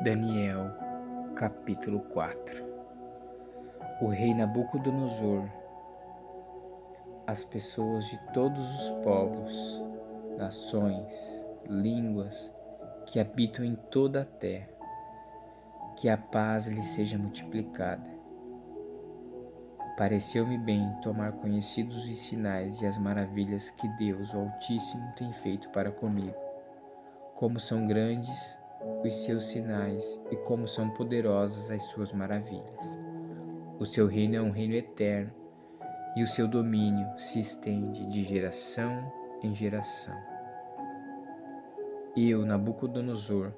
Daniel, capítulo 4. O rei Nabucodonosor, as pessoas de todos os povos, nações, línguas que habitam em toda a terra, que a paz lhes seja multiplicada. Pareceu-me bem tomar conhecidos os sinais e as maravilhas que Deus, o Altíssimo, tem feito para comigo. Como são grandes os seus sinais e como são poderosas as suas maravilhas. O seu reino é um reino eterno e o seu domínio se estende de geração em geração. Eu, Nabucodonosor,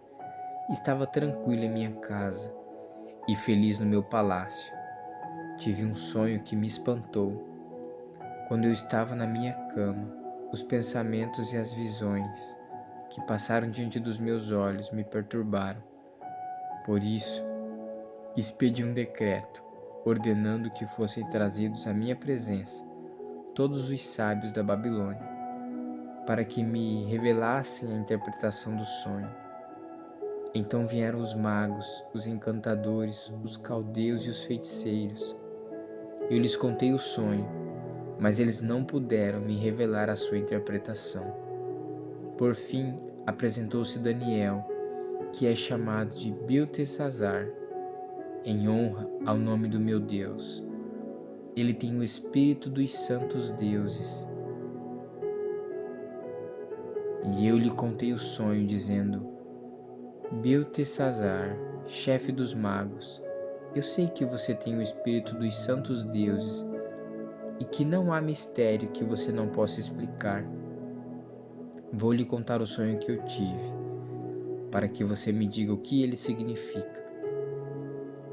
estava tranquilo em minha casa e feliz no meu palácio. Tive um sonho que me espantou. Quando eu estava na minha cama, os pensamentos e as visões que passaram diante dos meus olhos me perturbaram. Por isso, expedi um decreto, ordenando que fossem trazidos à minha presença todos os sábios da Babilônia, para que me revelassem a interpretação do sonho. Então vieram os magos, os encantadores, os caldeus e os feiticeiros. Eu lhes contei o sonho, mas eles não puderam me revelar a sua interpretação. Por fim, apresentou-se Daniel, que é chamado de Beltesazar, em honra ao nome do meu Deus. Ele tem o espírito dos santos deuses. E eu lhe contei o sonho, dizendo: Beltesazar, chefe dos magos, eu sei que você tem o espírito dos santos deuses e que não há mistério que você não possa explicar. Vou lhe contar o sonho que eu tive, para que você me diga o que ele significa.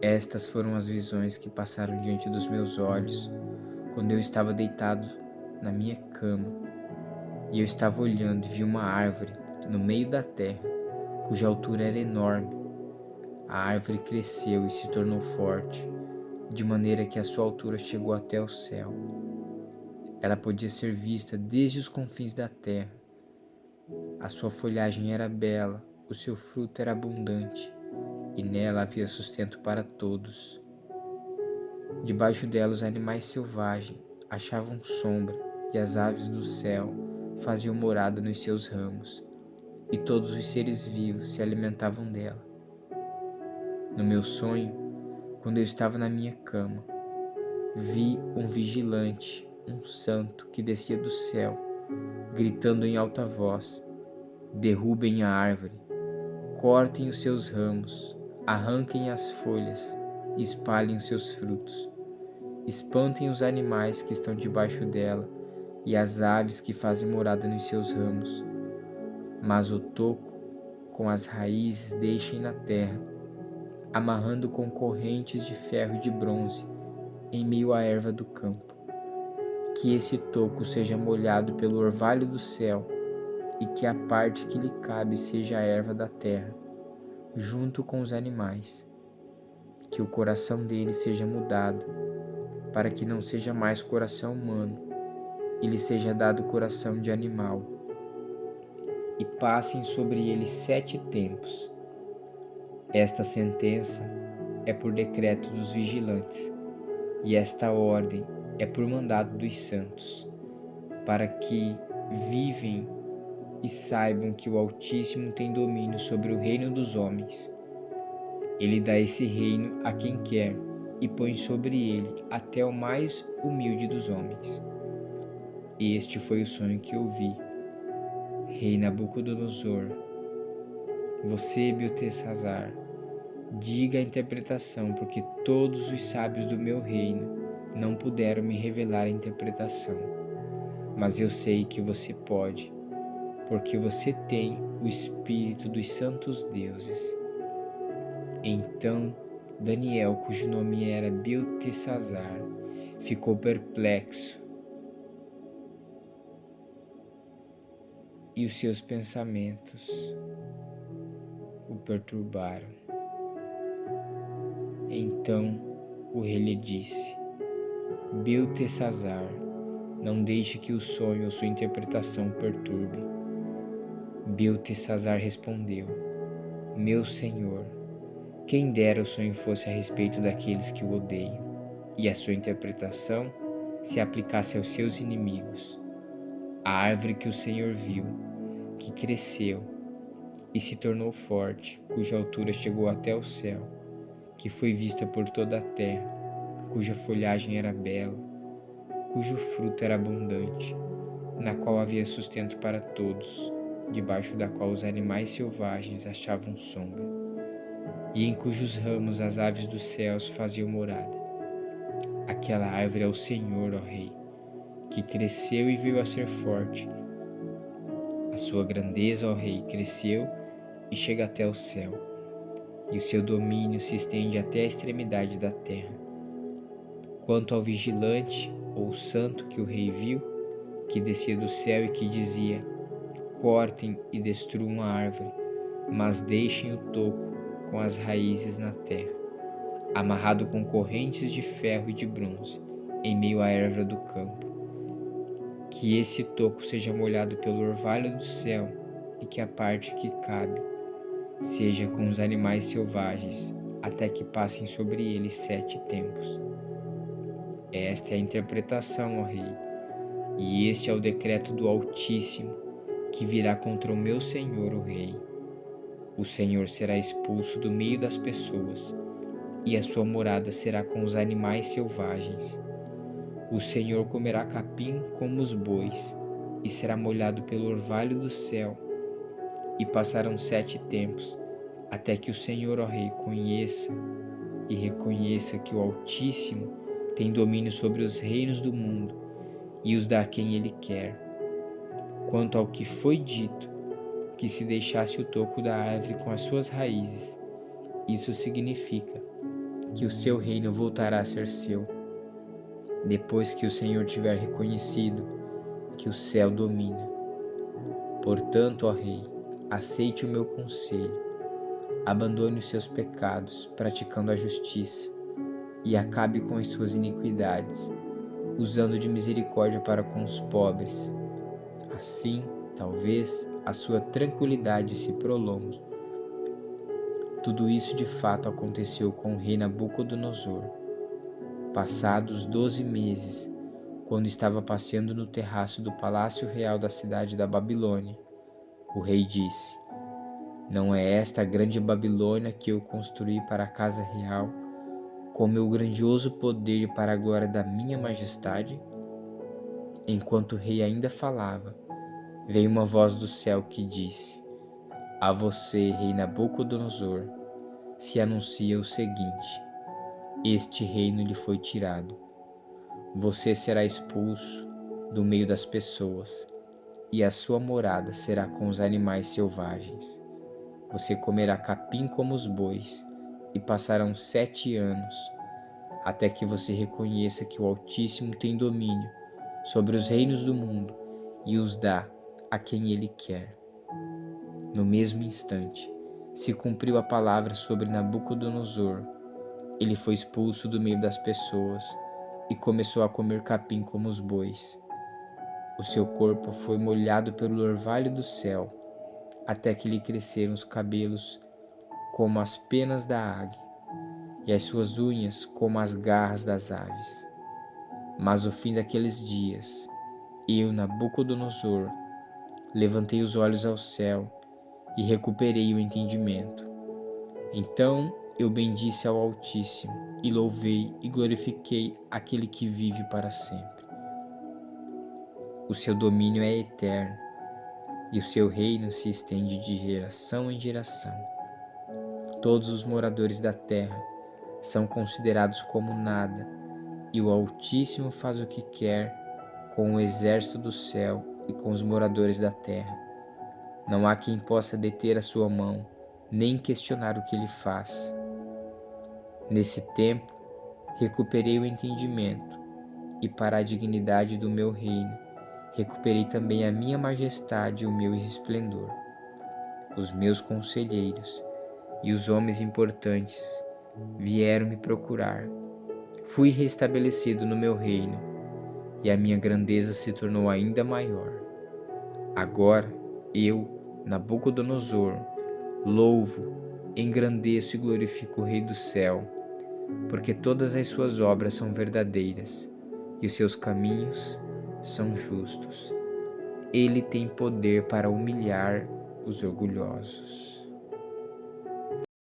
Estas foram as visões que passaram diante dos meus olhos quando eu estava deitado na minha cama, e eu estava olhando e vi uma árvore no meio da terra, cuja altura era enorme. A árvore cresceu e se tornou forte, de maneira que a sua altura chegou até o céu. Ela podia ser vista desde os confins da terra. A sua folhagem era bela, o seu fruto era abundante, e nela havia sustento para todos. Debaixo dela os animais selvagens achavam sombra, e as aves do céu faziam morada nos seus ramos, e todos os seres vivos se alimentavam dela. No meu sonho, quando eu estava na minha cama, vi um vigilante, um santo, que descia do céu, gritando em alta voz: derrubem a árvore, cortem os seus ramos, arranquem as folhas e espalhem os seus frutos. Espantem os animais que estão debaixo dela e as aves que fazem morada nos seus ramos. Mas o toco com as raízes deixem na terra, amarrando com correntes de ferro e de bronze em meio à erva do campo. Que esse toco seja molhado pelo orvalho do céu e que a parte que lhe cabe seja a erva da terra, junto com os animais. Que o coração dele seja mudado, para que não seja mais coração humano, e lhe seja dado coração de animal. E passem sobre ele 7 tempos. Esta sentença é por decreto dos vigilantes, e esta ordem é por mandado dos santos, para que vivem e saibam que o Altíssimo tem domínio sobre o reino dos homens. Ele dá esse reino a quem quer e põe sobre ele até o mais humilde dos homens. Este foi o sonho que eu vi. Rei Nabucodonosor, você, Beltesazar, diga a interpretação, porque todos os sábios do meu reino não puderam me revelar a interpretação. Mas eu sei que você pode, porque você tem o espírito dos santos deuses. Então Daniel, cujo nome era Beltesazar, ficou perplexo, e os seus pensamentos o perturbaram. Então o rei lhe disse: Beltesazar, não deixe que o sonho ou sua interpretação perturbe. Beltesazar respondeu: Meu senhor, Quem dera o sonho fosse a respeito daqueles que o odeiam, e a sua interpretação se aplicasse aos seus inimigos. A árvore que o Senhor viu, que cresceu e se tornou forte, cuja altura chegou até o céu, que foi vista por toda a terra, cuja folhagem era bela, cujo fruto era abundante, na qual havia sustento para todos, debaixo da qual os animais selvagens achavam sombra, e em cujos ramos as aves dos céus faziam morada. Aquela árvore é o Senhor, ó Rei, que cresceu e veio a ser forte. A sua grandeza, ó Rei, cresceu e chega até o céu, e o seu domínio se estende até a extremidade da terra. Quanto ao vigilante ou santo que o rei viu, que descia do céu e que dizia: cortem e destruam a árvore, mas deixem o toco com as raízes na terra, amarrado com correntes de ferro e de bronze, em meio à erva do campo. Que esse toco seja molhado pelo orvalho do céu, e que a parte que cabe seja com os animais selvagens, até que passem sobre ele 7 tempos. Esta é a interpretação, ó Rei, e este é o decreto do Altíssimo, que virá contra o meu Senhor, o Rei. O Senhor será expulso do meio das pessoas, e a sua morada será com os animais selvagens. O Senhor comerá capim como os bois, e será molhado pelo orvalho do céu. E passarão 7 tempos, até que o Senhor, ó Rei, conheça e reconheça que o Altíssimo tem domínio sobre os reinos do mundo e os dá a quem ele quer. Quanto ao que foi dito, que se deixasse o toco da árvore com as suas raízes, isso significa que o seu reino voltará a ser seu, depois que o Senhor tiver reconhecido que o céu domina. Portanto, ó Rei, aceite o meu conselho, abandone os seus pecados, praticando a justiça, e acabe com as suas iniquidades, usando de misericórdia para com os pobres. Assim, talvez, a sua tranquilidade se prolongue. Tudo isso de fato aconteceu com o rei Nabucodonosor. Passados 12 meses, quando estava passeando no terraço do palácio real da cidade da Babilônia, o rei disse: não é esta a grande Babilônia que eu construí para a casa real, com meu grandioso poder e para a glória da minha majestade? Enquanto o rei ainda falava, veio uma voz do céu que disse: a você, rei Nabucodonosor, se anuncia o seguinte: este reino lhe foi tirado. Você será expulso do meio das pessoas, e a sua morada será com os animais selvagens. Você comerá capim como os bois, e passarão 7 anos, até que você reconheça que o Altíssimo tem domínio sobre os reinos do mundo e os dá a quem ele quer. No mesmo instante, se cumpriu a palavra sobre Nabucodonosor. Ele foi expulso do meio das pessoas e começou a comer capim como os bois. O seu corpo foi molhado pelo orvalho do céu, até que lhe cresceram os cabelos como as penas da águia, e as suas unhas como as garras das aves. Mas no fim daqueles dias, eu, Nabucodonosor, levantei os olhos ao céu e recuperei o entendimento. Então eu bendisse ao Altíssimo, e louvei e glorifiquei aquele que vive para sempre. O seu domínio é eterno, e o seu reino se estende de geração em geração. Todos os moradores da terra são considerados como nada, e o Altíssimo faz o que quer com o exército do céu e com os moradores da terra. Não há quem possa deter a sua mão, nem questionar o que ele faz. Nesse tempo, recuperei o entendimento, e para a dignidade do meu reino, recuperei também a minha majestade e o meu esplendor. Os meus conselheiros e os homens importantes vieram me procurar. Fui restabelecido no meu reino, e a minha grandeza se tornou ainda maior. Agora eu, Nabucodonosor, louvo Engrandeço e glorifico o Rei do céu, porque todas as suas obras são verdadeiras e os seus caminhos são justos. Ele tem poder para humilhar os orgulhosos.